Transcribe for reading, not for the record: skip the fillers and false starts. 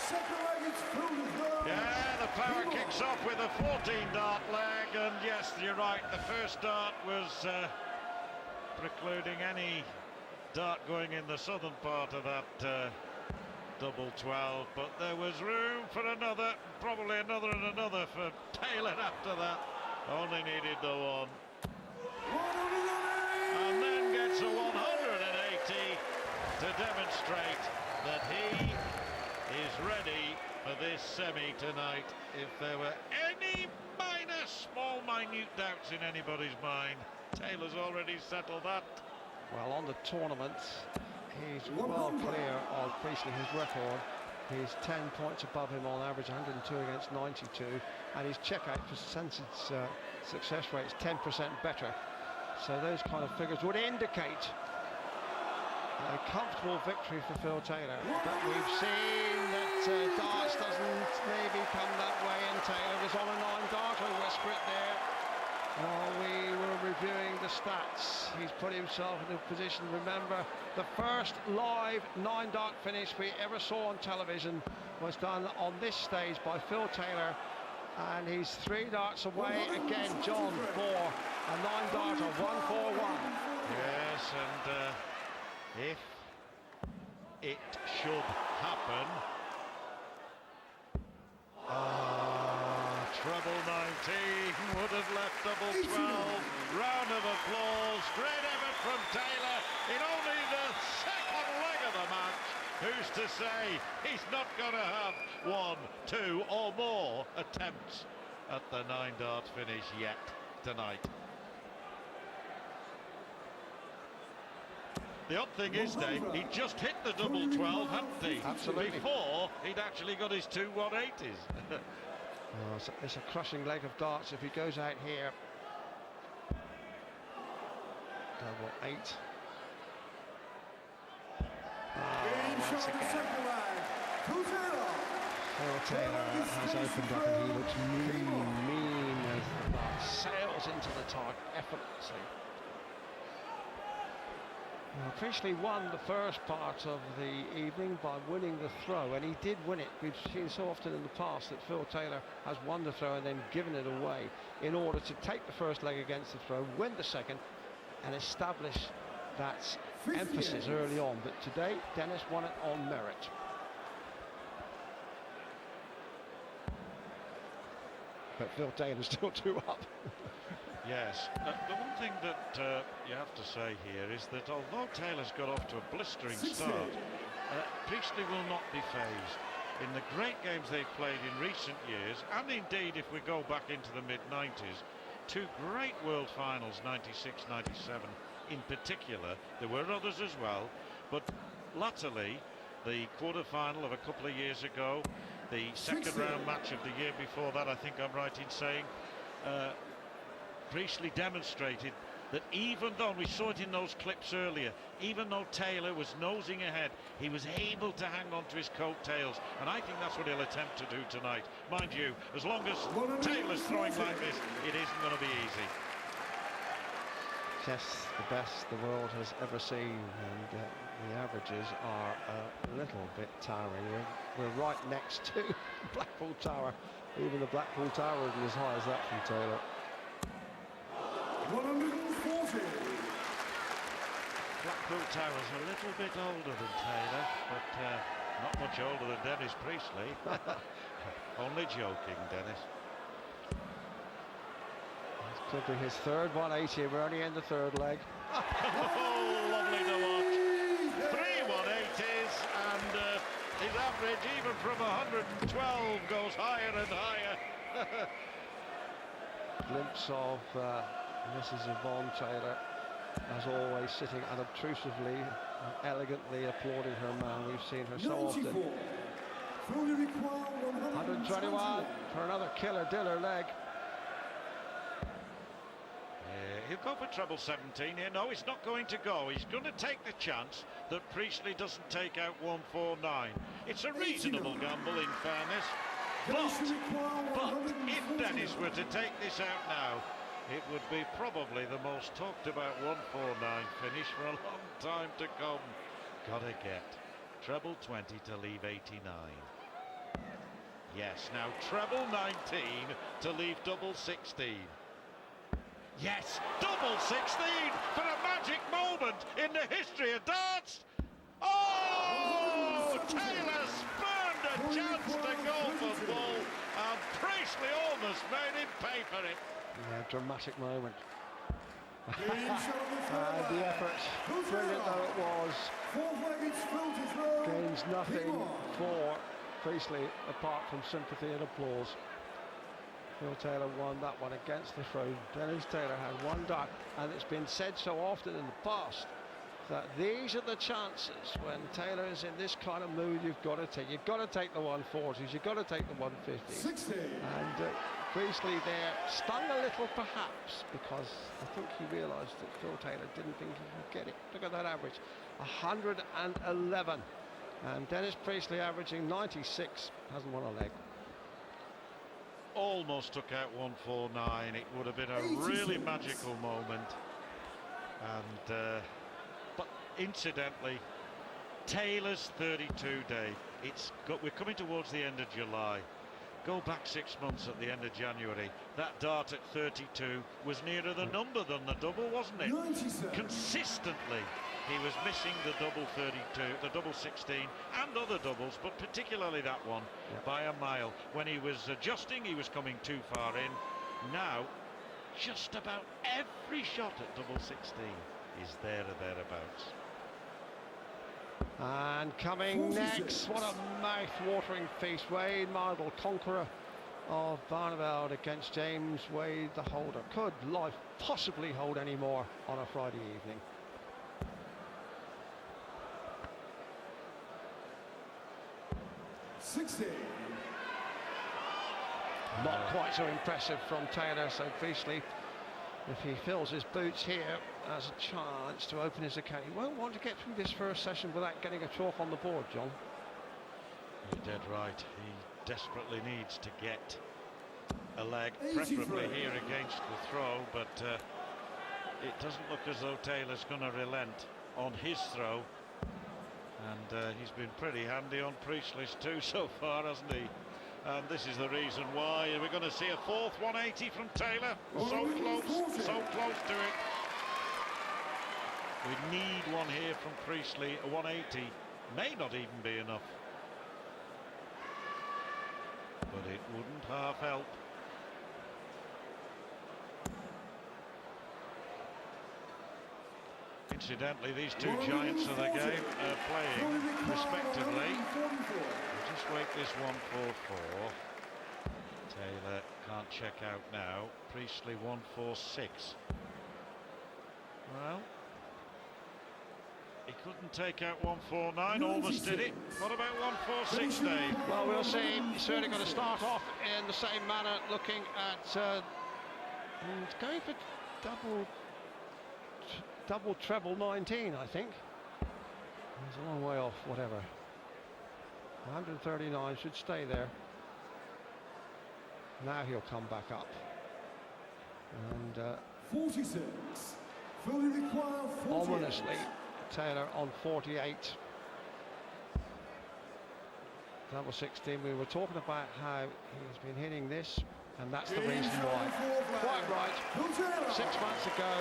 second leg, it's through the third. Yeah, the power kicks off with a 14-dart leg, and yes, you're right, the first dart was precluding any dart going in the southern part of that double 12, but there was room for another, probably another and another for Taylor after that. Only needed the one. And then gets a 180 to demonstrate that he is ready for this semi tonight. If there were any small minute doubts in anybody's mind, Taylor's already settled that. Well, on the tournament, he's well clear of Priestley, his record. He's 10 points above him on average, 102 against 92, and his checkout percentage success rate is 10% better. So those kind of figures would indicate a comfortable victory for Phil Taylor. But we've seen that darts doesn't maybe come that way, and Taylor is on a 9-darter. Whisper it there. We were reviewing the stats. He's put himself in a position. Remember, the first live 9-dart finish we ever saw on television was done on this stage by Phil Taylor, and he's 3 darts away again, John, for a 9-darter, 141. Yes, and if it should happen, treble 19 would have left double 12. Round of applause, great effort from Taylor in only the second leg of the match. Who's to say he's not going to have 1, 2 or more attempts at the 9-dart finish yet tonight. The odd thing is, Dave, he just hit the double 12, hadn't he? Absolutely. Before he'd actually got his 2 180s. It's a crushing leg of darts if he goes out here. Double 8. Once again. Phil Taylor has opened up and he looks mean as the dart sails into the target effortlessly. Well, Priestley won the first part of the evening by winning the throw, and he did win it. We've seen so often in the past that Phil Taylor has won the throw and then given it away in order to take the first leg against the throw, win the second, and establish that emphasis early on. But today, Dennis won it on merit. But Phil Taylor's still 2 up. Yes, the one thing that you have to say here is that although Taylor's got off to a blistering start, Priestley will not be fazed. In the great games they've played in recent years, and indeed if we go back into the mid-90s, 2 great world finals, 96, 97 in particular. There were others as well, but latterly, the quarter-final of a couple of years ago, the second round match of the year before that, I think I'm right in saying, Priestley demonstrated that even though, we saw it in those clips earlier, even though Taylor was nosing ahead, he was able to hang on to his coattails, and I think that's what he'll attempt to do tonight. Mind you, as long as Taylor's throwing like this, it isn't going to be easy. Yes, the best the world has ever seen, and the averages are a little bit towering. We're right next to Blackpool Tower. Even the Blackpool Tower isn't as high as that from Taylor. 140. Blackpool Tower's a little bit older than Taylor, but not much older than Dennis Priestley. Only joking, Dennis. This could be his third 180. We're only in the third leg. Oh, lovely to watch. 3 180s, and his average, even from 112, goes higher and higher. Glimpse of Mrs. Yvonne Taylor, as always, sitting unobtrusively and elegantly applauding her man. We've seen her so often. 121 for another killer-diller leg. He'll go for treble 17 here. No, he's not going to go. He's going to take the chance that Priestley doesn't take out 149. It's a reasonable gamble, in fairness. But if Dennis were to take this out now, it would be probably the most talked about 149 finish for a long time to come. Gotta get treble 20 to leave 89. Yes, now treble 19 to leave double 16. Yes, double 16 for a magic moment in the history of darts. Oh, Taylor spurned a chance to go for full, and Priestley almost made him pay for it. Yeah, dramatic moment. And the effort, brilliant though it was, gains nothing for Priestley apart from sympathy and applause. Phil Taylor won that one against the throw. Dennis Taylor had one dart, and it's been said so often in the past that these are the chances when Taylor is in this kind of mood. You've got to take the 140s, you've got to take the 150s. And Priestley there stung a little perhaps, because I think he realised that Phil Taylor didn't think he could get it. Look at that average, 111, and Dennis Priestley averaging 96 hasn't won a leg. Almost took out 149. It would have been a really magical moment. And but incidentally, Taylor's 32 day. We're coming towards the end of July. Go back 6 months at the end of January. That dart at 32 was nearer the number than the double, wasn't it? 97. Consistently, he was missing the double 32, the double 16, and other doubles, but particularly that one, by a mile. When he was adjusting, he was coming too far in. Now, just about every shot at double 16 is there or thereabouts. And coming 46. next, what a mouth-watering feast. Wade Mardle, conqueror of Barneveld against James Wade, the holder. Could life possibly hold any more on a Friday evening? Not quite so impressive from Taylor, so Priestley, if he fills his boots here, has a chance to open his account. He won't want to get through this first session without getting a chalk on the board, John. You're dead right. He desperately needs to get a leg, preferably here against the throw, but it doesn't look as though Taylor's going to relent on his throw. And he's been pretty handy on Priestley's too so far, hasn't he? And this is the reason why we're going to see a fourth 180 from Taylor. So close to it. We need one here from Priestley. A 180 may not even be enough, but it wouldn't half help. Incidentally, these two giants of the game are playing respectively. We'll just wait this 144. Taylor can't check out now. Priestley 146. Well, he couldn't take out 149, almost did it. What about 146, Dave? Well, we'll see. He's certainly going to start off in the same manner, looking at he's going for double treble 19, I think. He's a long way off, whatever. 139 should stay there. Now he'll come back up. And 46. Fully require 48. ominously, Taylor on 48. Double 16. We were talking about how he's been hitting this, and that's the reason why. Quite right. 6 months ago,